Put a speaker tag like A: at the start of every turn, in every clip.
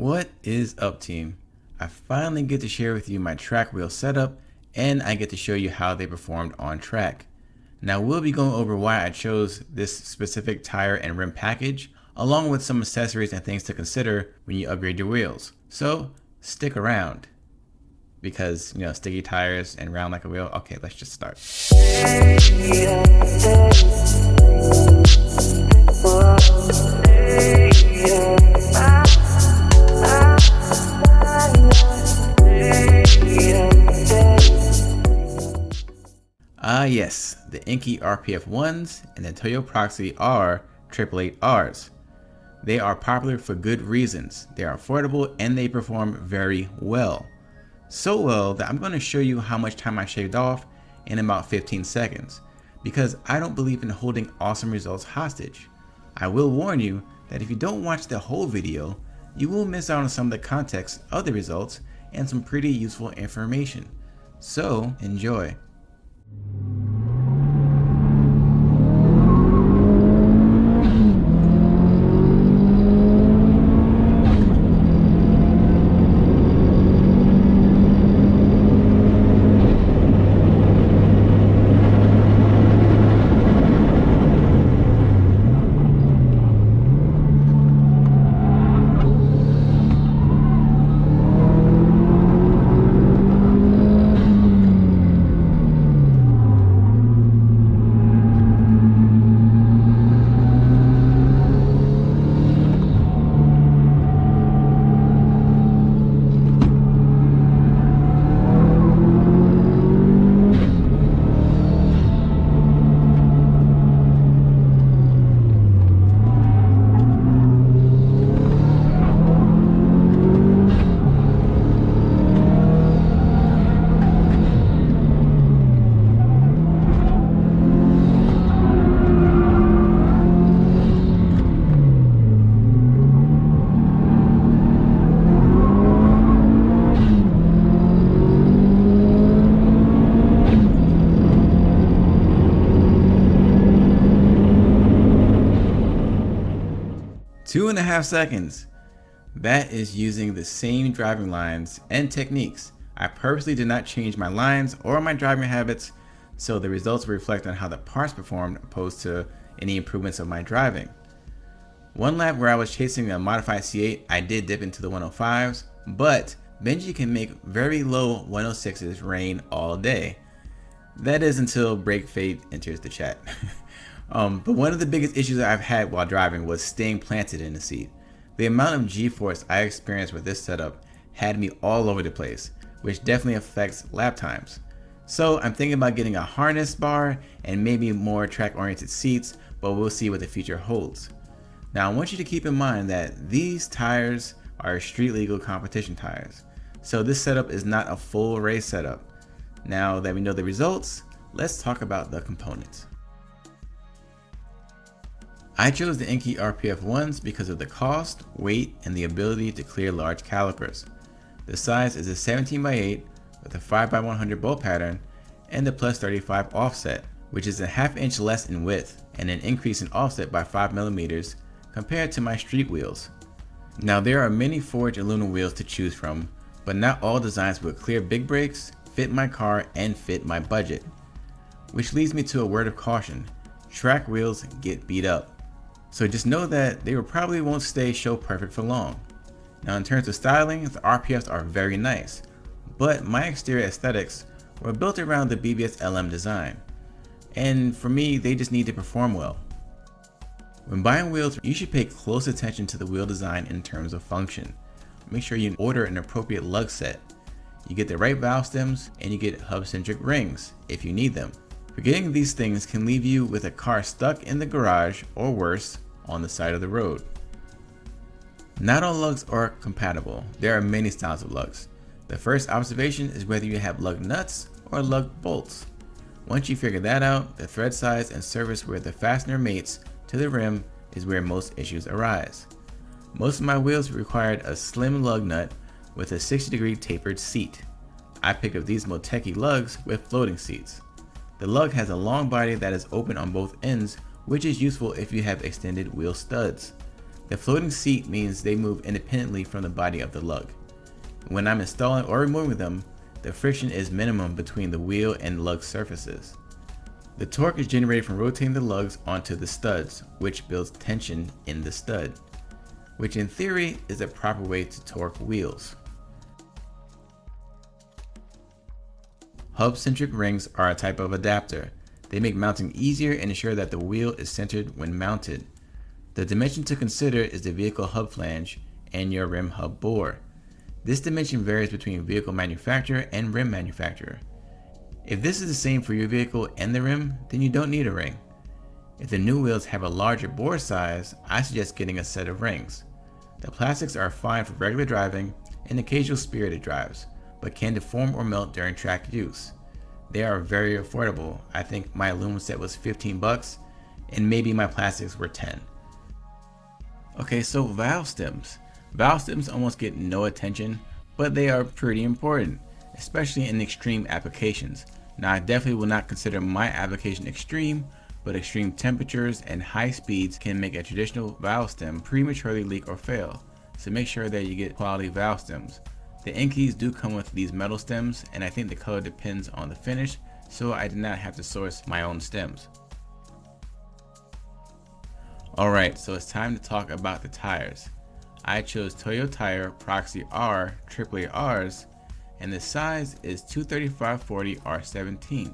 A: What is up, team? I finally get to share with you my track wheel setup, and I get to show you how they performed on track. Now we'll be going over why I chose this specific tire and rim package, along with some accessories and things to consider when you upgrade your wheels. So stick around, because sticky tires and round like a wheel. Okay, let's just start. Yes, the Enkei RPF1s and the Toyo Proxes R888Rs. They are popular for good reasons. They are affordable and they perform very well. So well that I'm going to show you how much time I shaved off in about 15 seconds, because I don't believe in holding awesome results hostage. I will warn you that if you don't watch the whole video, you will miss out on some of the context of the results and some pretty useful information. So enjoy. Two and a half seconds. That is using the same driving lines and techniques. I purposely did not change my lines or my driving habits, so the results reflect on how the parts performed opposed to any improvements of my driving. One lap where I was chasing a modified C8, I did dip into the 105s, but Benji can make very low 106s rain all day. That is until Break Fate enters the chat. But one of the biggest issues I've had while driving was staying planted in the seat. The amount of G-force I experienced with this setup had me all over the place, which definitely affects lap times. So I'm thinking about getting a harness bar and maybe more track-oriented seats, but we'll see what the future holds. Now I want you to keep in mind that these tires are street legal competition tires, so this setup is not a full race setup. Now that we know the results, let's talk about the components. I chose the Enkei RPF1s because of the cost, weight, and the ability to clear large calipers. The size is a 17x8 with a 5x100 bolt pattern and the plus 35 offset, which is a ½ inch less in width and an increase in offset by 5mm compared to my street wheels. Now there are many forged aluminum wheels to choose from, but not all designs will clear big brakes, fit my car, and fit my budget. Which leads me to a word of caution: track wheels get beat up. So just know that they probably won't stay show perfect for long. Now in terms of styling, the RPFs are very nice, but my exterior aesthetics were built around the BBS LM design. And for me, they just need to perform well. When buying wheels, you should pay close attention to the wheel design in terms of function. Make sure you order an appropriate lug set. You get the right valve stems and you get hub Centric Rings if you need them. Forgetting these things can leave you with a car stuck in the garage or worse, on the side of the road. Not all lugs are compatible. There are many styles of lugs. The first observation is whether you have lug nuts or lug bolts. Once you figure that out, the thread size and surface where the fastener mates to the rim is where most issues arise. Most of my wheels required a slim lug nut with a 60-degree tapered seat. I picked up these Moteki lugs with floating seats. The lug has a long body that is open on both ends, which is useful if you have extended wheel studs. The floating seat means they move independently from the body of the lug. When I'm installing or removing them, the friction is minimum between the wheel and lug surfaces. The torque is generated from rotating the lugs onto the studs, which builds tension in the stud, which in theory is the proper way to torque wheels. Hub-centric rings are a type of adapter. They make mounting easier and ensure that the wheel is centered when mounted. The dimension to consider is the vehicle hub flange and your rim hub bore. This dimension varies between vehicle manufacturer and rim manufacturer. If this is the same for your vehicle and the rim, then you don't need a ring. If the new wheels have a larger bore size, I suggest getting a set of rings. The plastics are fine for regular driving and occasional spirited drives, but can deform or melt during track use. They are very affordable. I think my aluminum set was 15 bucks and maybe my plastics were 10. Okay, so valve stems. Valve stems almost get no attention, but they are pretty important, especially in extreme applications. Now, I definitely will not consider my application extreme, but extreme temperatures and high speeds can make a traditional valve stem prematurely leak or fail, so make sure that you get quality valve stems. The Enkeis do come with these metal stems, and I think the color depends on the finish, so I did not have to source my own stems. Alright, so it's time to talk about the tires. I chose Toyo tire Proxes R888Rs, and the size is 235/40 R17.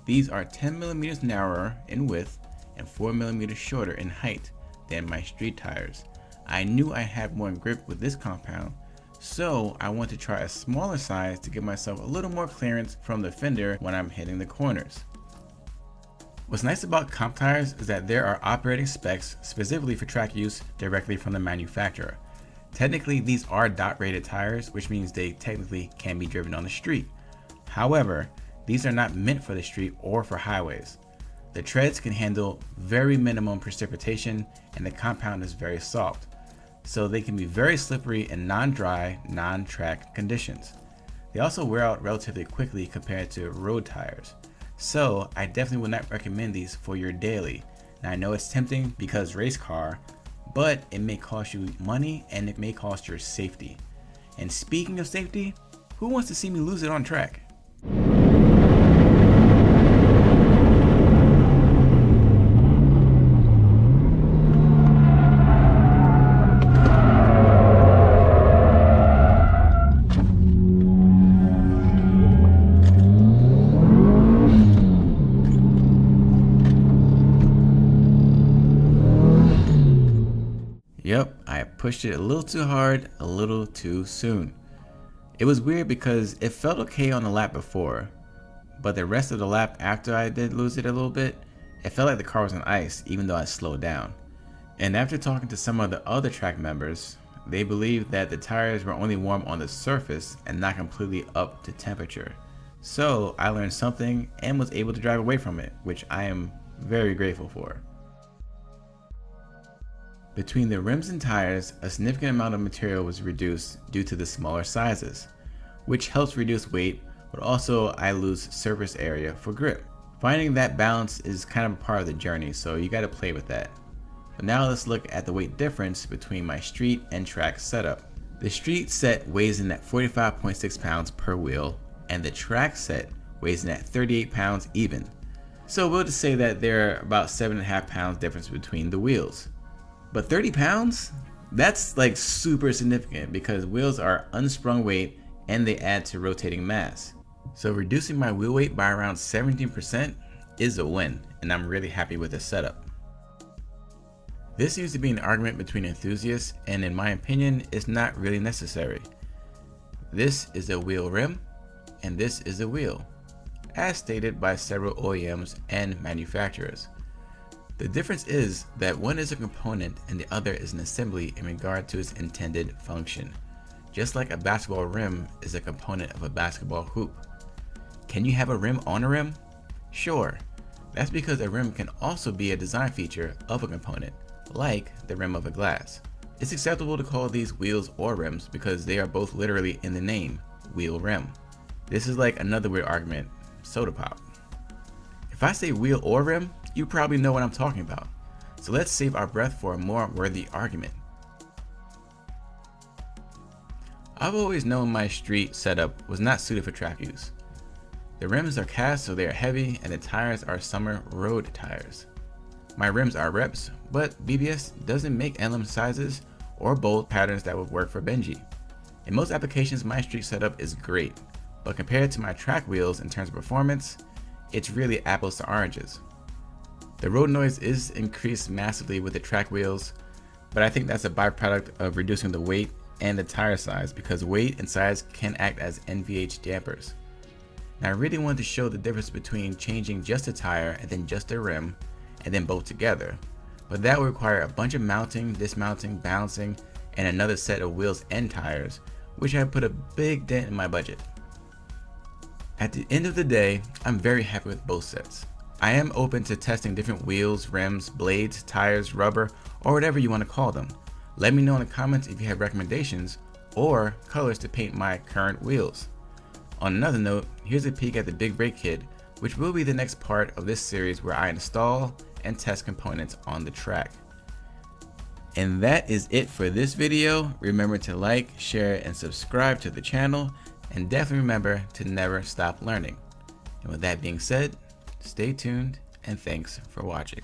A: These are 10mm narrower in width and 4mm shorter in height than my street tires. I knew I had more grip with this compound, so I want to try a smaller size to give myself a little more clearance from the fender when I'm hitting the corners. What's nice about comp tires is that there are operating specs specifically for track use directly from the manufacturer. Technically, these are dot rated tires, which means they technically can be driven on the street. However, these are not meant for the street or for highways. The treads can handle very minimum precipitation and the compound is very soft, so they can be very slippery in non-dry, non-track conditions. They also wear out relatively quickly compared to road tires. So I definitely would not recommend these for your daily. Now I know it's tempting because race car, but it may cost you money and it may cost your safety. And speaking of safety, who wants to see me lose it on track? Yep, I pushed it a little too hard, a little too soon. It was weird because it felt okay on the lap before, but the rest of the lap after I did lose it a little bit, it felt like the car was on ice even though I slowed down. And after talking to some of the other track members, they believed that the tires were only warm on the surface and not completely up to temperature. So I learned something and was able to drive away from it, which I am very grateful for. Between the rims and tires, a significant amount of material was reduced due to the smaller sizes, which helps reduce weight, but also I lose surface area for grip. Finding that balance is kind of a part of the journey, so you gotta play with that. But now let's look at the weight difference between my street and track setup. The street set weighs in at 45.6 pounds per wheel, and the track set weighs in at 38 pounds even. So we'll just say that there are about 7.5 pounds difference between the wheels. But 30 pounds? That's like super significant because wheels are unsprung weight and they add to rotating mass. So reducing my wheel weight by around 17% is a win, and I'm really happy with this setup. This seems to be an argument between enthusiasts, and in my opinion, it's not really necessary. This is a wheel rim, and this is a wheel, as stated by several OEMs and manufacturers. The difference is that one is a component and the other is an assembly in regard to its intended function. Just like a basketball rim is a component of a basketball hoop. Can you have a rim on a rim? Sure. That's because a rim can also be a design feature of a component, like the rim of a glass. It's acceptable to call these wheels or rims because they are both literally in the name, wheel rim. This is like another weird argument, soda pop. If I say wheel or rim, you probably know what I'm talking about. So let's save our breath for a more worthy argument. I've always known my street setup was not suited for track use. The rims are cast so they are heavy and the tires are summer road tires. My rims are reps, but BBS doesn't make emblem sizes or bolt patterns that would work for Benji. In most applications, my street setup is great, but compared to my track wheels in terms of performance, it's really apples to oranges. The road noise is increased massively with the track wheels, but I think that's a byproduct of reducing the weight and the tire size because weight and size can act as NVH dampers. Now I really wanted to show the difference between changing just a tire and then just a rim and then both together, but that would require a bunch of mounting, dismounting, balancing, and another set of wheels and tires, which had put a big dent in my budget. At the end of the day, I'm very happy with both sets. I am open to testing different wheels, rims, blades, tires, rubber, or whatever you want to call them. Let me know in the comments if you have recommendations or colors to paint my current wheels. On another note, here's a peek at the big brake kit, which will be the next part of this series where I install and test components on the track. And that is it for this video. Remember to like, share, and subscribe to the channel, and definitely remember to never stop learning. And with that being said, stay tuned and thanks for watching.